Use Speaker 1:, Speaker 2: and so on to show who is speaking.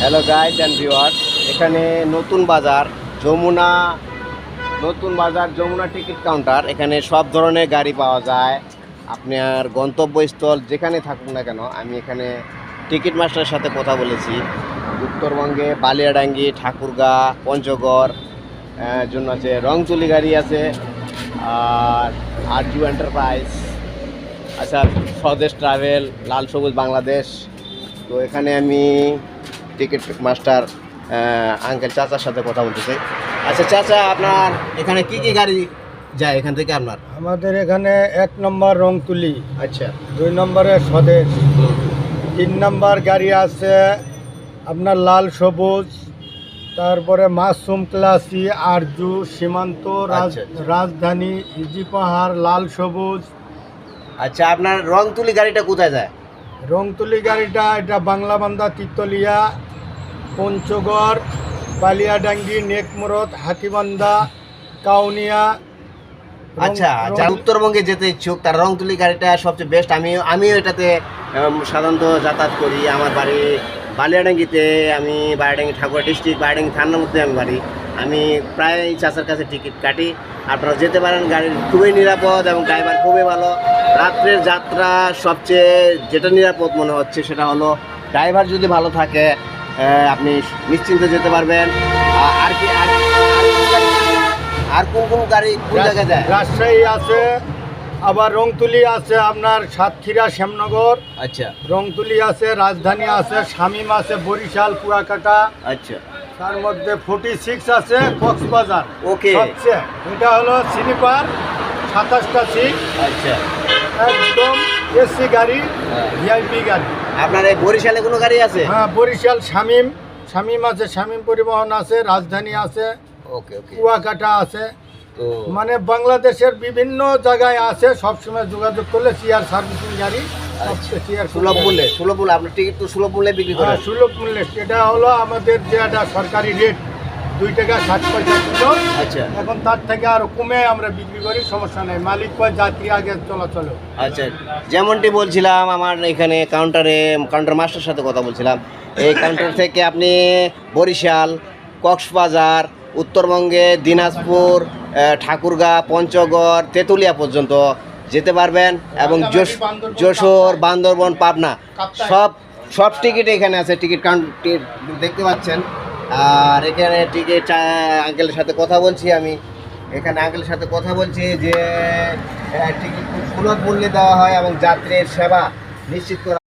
Speaker 1: Hello guys and viewers, এখানে নতুন বাজার যমুনা টিকিট কাউন্টার। এখানে সব ধরনের গাড়ি পাওয়া যায়। আপনার গন্তব্যস্থল যেখানে থাকুক না কেন, আমি এখানে টিকিট মাস্টারের সাথে কথা বলেছি। উত্তরবঙ্গে বালিয়াডাঙ্গি, ঠাকুরগাঁ, পঞ্চগড় জন্য আছে, রংতুলি গাড়ি আছে, আর আরজু এন্টারপ্রাইজ, আচ্ছা স্বদেশ ট্রাভেল, লাল সবুজ বাংলাদেশ। তো এখানে আমি টিকিট মাস্টার আঙ্কেল চাচার সাথে কথা বলতে চাই। আচ্ছা চাচা, আপনার এখানে কি কি গাড়ি যায় এখান থেকে? আপনার
Speaker 2: আমাদের এখানে 1 নম্বর রংতুলি,
Speaker 1: আচ্ছা
Speaker 2: 2 নম্বরে স্বদেশ, 3 নম্বর গাড়ি আছে আপনার লাল সবুজ, তারপরে মাসুম ক্লাসি, আরজু, সীমান্ত,
Speaker 1: আচ্ছা, আচ্ছা।
Speaker 2: রাজধানী, ইজি পাহাড়, লাল সবুজ।
Speaker 1: আচ্ছা, আপনার রংতুলি গাড়িটা কোথায় যায়?
Speaker 2: রংতুলি গাড়িটা এটা বাংলাবান্ধা, তিতলিয়া, পঞ্চগড়, বালিয়াডাঙ্গি, নেকমুরত, হাতিবান্ধা, কাউনিয়া।
Speaker 1: আচ্ছা, যারা উত্তরবঙ্গে যেতে ইচ্ছুক তার রংতুলি গাড়িটা সবচেয়ে বেস্ট। আমিও এটাতে সাধারণত যাতায়াত করি। আমার বাড়ি বালিয়াডাঙ্গিতে, আমি বালিয়াডাঙ্গি ঠাকুরা ডিস্ট্রিক্ট, বালিয়াডাঙ্গি থানার মধ্যে আমি বাড়ি। আমি প্রায় চাচার কাছে টিকিট কাটি। আপনারা যেতে পারেন, গাড়ির খুবই নিরাপদ এবং ড্রাইভার খুবই ভালো। রাত্রের যাত্রা সবচেয়ে যেটা নিরাপদ মনে হচ্ছে সেটা হলো ড্রাইভার যদি ভালো থাকে, আপনি নিশ্চিন্তে যেতে পারবেন। আর কি আর কোন কোন গাড়ি কোন জায়গায় যায়?
Speaker 2: রাজশাহী আছে, আবার রংতুলি আছে, আপনার সাতক্ষীরা, শ্যামনগর।
Speaker 1: আচ্ছা
Speaker 2: রংতুলি আছে, রাজধানী আছে, শামীম আছে, বরিশাল, কুয়াকাটা।
Speaker 1: আচ্ছা,
Speaker 2: তার মধ্যে 46 আছে কক্সবাজার।
Speaker 1: ওকে।
Speaker 2: সবচেয়ে এটা হলো স্লিপার, 27টা সিট,
Speaker 1: আচ্ছা।
Speaker 2: একদম এসি গাড়ি,
Speaker 1: হ্যাঁ।
Speaker 2: ভিআইপি গাড়ি।
Speaker 1: আপনার এই বরিশালে কোনো গাড়ি আছে?
Speaker 2: হ্যাঁ, বরিশাল শামীম আছে, শামীম পরিবহন আছে, রাজধানী আছে,
Speaker 1: ওকে ওকে।
Speaker 2: কুয়াকাটা আছে।
Speaker 1: তো
Speaker 2: মানে বাংলাদেশের বিভিন্ন জায়গায় আছে। সবসময় যোগাযোগ করলে চেয়ার সার্ভিসিং গাড়ি, সবচেয়ে চেয়ার
Speaker 1: সুলভ মূল্যে আপনার টিকিট তো সুলভ মূল্যে বিক্রি করেন?
Speaker 2: সুলভ মূল্যে। এটা হলো আমাদের যে একটা সরকারি রেট, 2 টাকা 60 পয়সা ছিল।
Speaker 1: আচ্ছা
Speaker 2: এখন তার থেকে আরো কমে আমরা বিক্রি করি, সমস্যা নেই। মালিক কয় যাত্রী আগে চলাচল।
Speaker 1: আচ্ছা, যেমনটি বলছিলাম, আমার এখানে কাউন্টার মাস্টারের সাথে কথা বলছিলাম। এই কাউন্টার থেকে আপনি বরিশাল, কক্সবাজার, উত্তরবঙ্গে দিনাজপুর, ঠাকুরগাঁ, পঞ্চগড়, তেঁতুলিয়া পর্যন্ত যেতে পারবেন। এবং যশোর, বান্দরবন, পাবনা সব টিকিট এখানে আছে। টিকিট কাউন্টার দেখতে পাচ্ছেন। আর এখানে টিকিট আঙ্কেলের সাথে কথা বলছি আমি। এখানে আঙ্কেলের সাথে কথা বলছি যে টিকিট খুব সুলভ মূল্যে দেওয়া হয় এবং যাত্রীর সেবা নিশ্চিত করা।